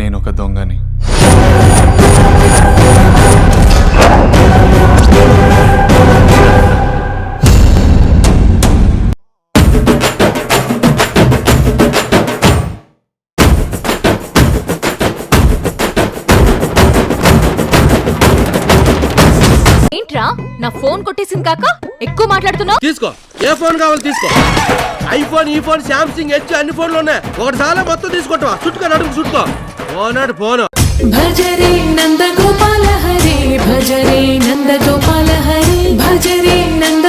నేను ఒక దొంగని. ఏంట్రా నా ఫోన్ కొట్టేసింది కాక ఎక్కువ మాట్లాడుతున్నావు. తీసుకో, ఏ ఫోన్ కావాలి తీసుకో. ఐఫోన్, ఈ ఫోన్, శాంసంగ్, హెచ్ అన్ని ఫోన్లు ఉన్నాయి. ఒకటి చాలా మొత్తం తీసుకుంటావా? చుట్టుకో, నడుము చుట్టుకో. ఫోనాడు ఫోన్. భజరే నంద గోపాల హరే, భజరే నంద గోపాల హరే, భజరే నంద